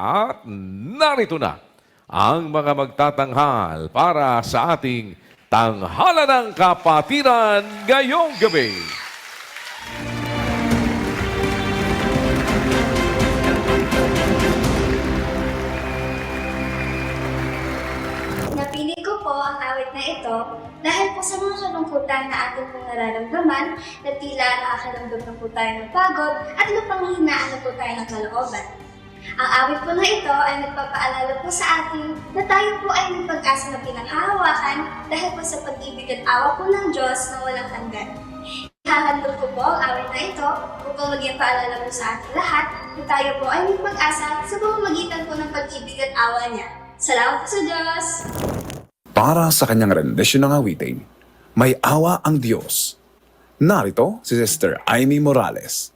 At narito na ang mga magtatanghal para sa ating Tanghala ng Kapatiran ngayong gabi. Napili ko po ang awit na ito dahil po sa mga kalungkutan na ating pong nararamdaman na tila nakakaramdam na po tayo ng pagod at napanghihinaan na po tayo ng kalooban. Ang awit po na ito ay nagpapaalala po sa atin na tayo po ay may pag-asa na pinanghahawakan dahil po sa pag-ibig at awa po ng Diyos na walang hanggan. Hahandog ko po ang awit na ito upang maging paalala po sa ating lahat na tayo po ay may pag-asa sa pamamagitan po ng pag-ibig at awa niya. Salamat po sa Diyos! Para sa kanyang rendisyon ng awitin, may awa ang Diyos. Narito si Sister Amy Morales.